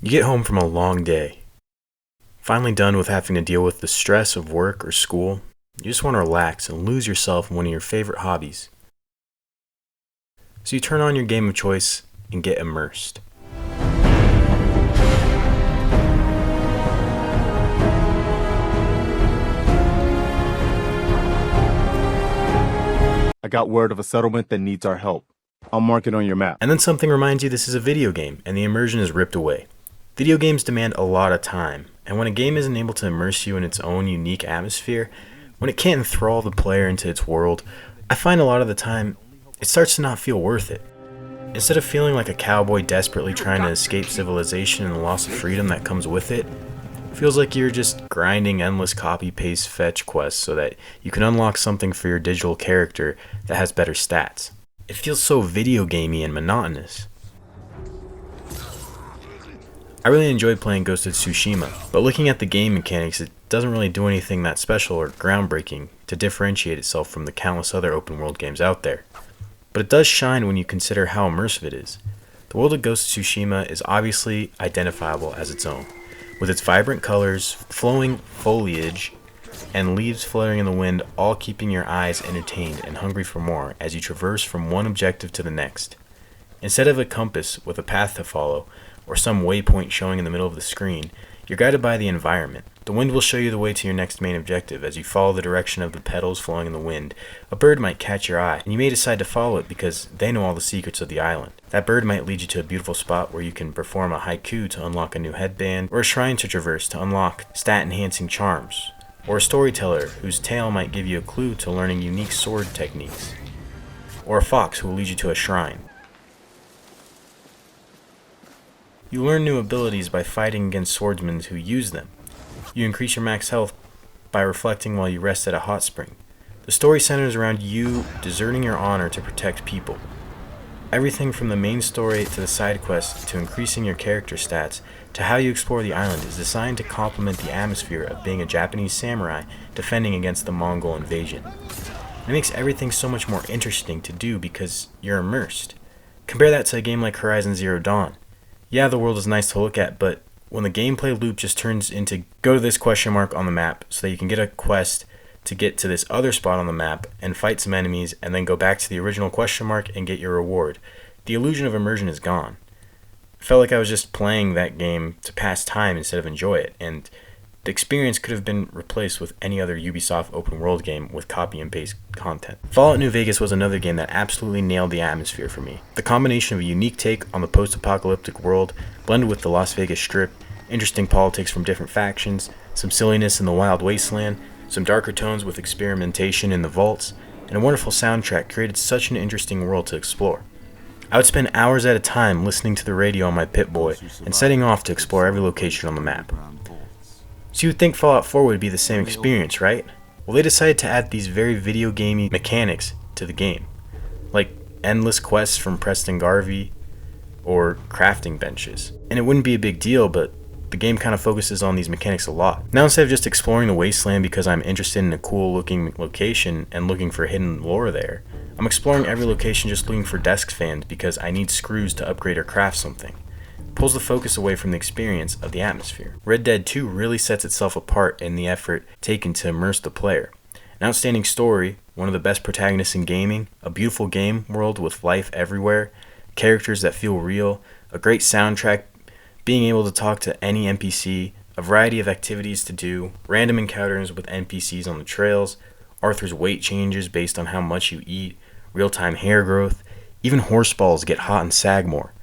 You get home from a long day. Finally done with having to deal with the stress of work or school, you just want to relax and lose yourself in one of your favorite hobbies. So you turn on your game of choice and get immersed. I got word of a settlement that needs our help. I'll mark it on your map. And then something reminds you this is a video game, and the immersion is ripped away. Video games demand a lot of time, and when a game isn't able to immerse you in its own unique atmosphere, when it can't enthrall the player into its world, I find a lot of the time, it starts to not feel worth it. Instead of feeling like a cowboy desperately trying to escape civilization and the loss of freedom that comes with it, it feels like you're just grinding endless copy-paste fetch quests so that you can unlock something for your digital character that has better stats. It feels so video gamey and monotonous. I really enjoyed playing Ghost of Tsushima, but looking at the game mechanics, it doesn't really do anything that special or groundbreaking to differentiate itself from the countless other open world games out there. But it does shine when you consider how immersive it is. The world of Ghost of Tsushima is obviously identifiable as its own, with its vibrant colors, flowing foliage, and leaves fluttering in the wind, all keeping your eyes entertained and hungry for more as you traverse from one objective to the next. Instead of a compass with a path to follow, or some waypoint showing in the middle of the screen, you're guided by the environment. The wind will show you the way to your next main objective as you follow the direction of the petals flowing in the wind. A bird might catch your eye, and you may decide to follow it because they know all the secrets of the island. That bird might lead you to a beautiful spot where you can perform a haiku to unlock a new headband, or a shrine to traverse to unlock stat-enhancing charms, or a storyteller whose tale might give you a clue to learning unique sword techniques, or a fox who will lead you to a shrine. You learn new abilities by fighting against swordsmen who use them. You increase your max health by reflecting while you rest at a hot spring. The story centers around you deserting your honor to protect people. Everything from the main story to the side quests to increasing your character stats to how you explore the island is designed to complement the atmosphere of being a Japanese samurai defending against the Mongol invasion. It makes everything so much more interesting to do because you're immersed. Compare that to a game like Horizon Zero Dawn. Yeah, the world is nice to look at, but when the gameplay loop just turns into go to this question mark on the map so that you can get a quest to get to this other spot on the map and fight some enemies and then go back to the original question mark and get your reward, the illusion of immersion is gone. I felt like I was just playing that game to pass time instead of enjoy it, and the experience could have been replaced with any other Ubisoft open world game with copy and paste content. Fallout New Vegas was another game that absolutely nailed the atmosphere for me. The combination of a unique take on the post-apocalyptic world, blended with the Las Vegas Strip, interesting politics from different factions, some silliness in the wild wasteland, some darker tones with experimentation in the vaults, and a wonderful soundtrack created such an interesting world to explore. I would spend hours at a time listening to the radio on my Pip-Boy and setting off to explore every location on the map. So you would think Fallout 4 would be the same experience, right? Well, they decided to add these very video gamey mechanics to the game, like endless quests from Preston Garvey or crafting benches. And it wouldn't be a big deal, but the game kind of focuses on these mechanics a lot. Now instead of just exploring the wasteland because I'm interested in a cool looking location and looking for hidden lore there, I'm exploring every location just looking for desk fans because I need screws to upgrade or craft something. Pulls the focus away from the experience of the atmosphere. Red Dead 2 really sets itself apart in the effort taken to immerse the player. An outstanding story, one of the best protagonists in gaming, a beautiful game world with life everywhere, characters that feel real, a great soundtrack, being able to talk to any NPC, a variety of activities to do, random encounters with NPCs on the trails, Arthur's weight changes based on how much you eat, real-time hair growth, even horse balls get hot and sag more.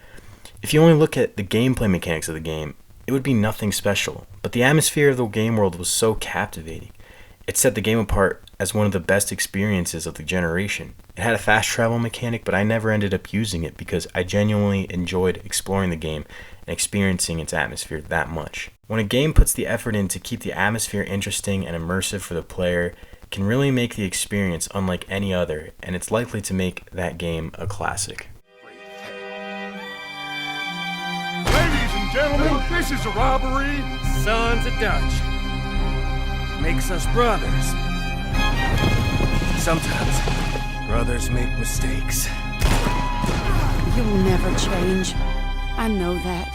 If you only look at the gameplay mechanics of the game, it would be nothing special, but the atmosphere of the game world was so captivating. It set the game apart as one of the best experiences of the generation. It had a fast travel mechanic, but I never ended up using it because I genuinely enjoyed exploring the game and experiencing its atmosphere that much. When a game puts the effort in to keep the atmosphere interesting and immersive for the player, it can really make the experience unlike any other, and it's likely to make that game a classic. Gentlemen, this is a robbery. Sons of Dutch. Makes us brothers. Sometimes, brothers make mistakes. You'll never change. I know that.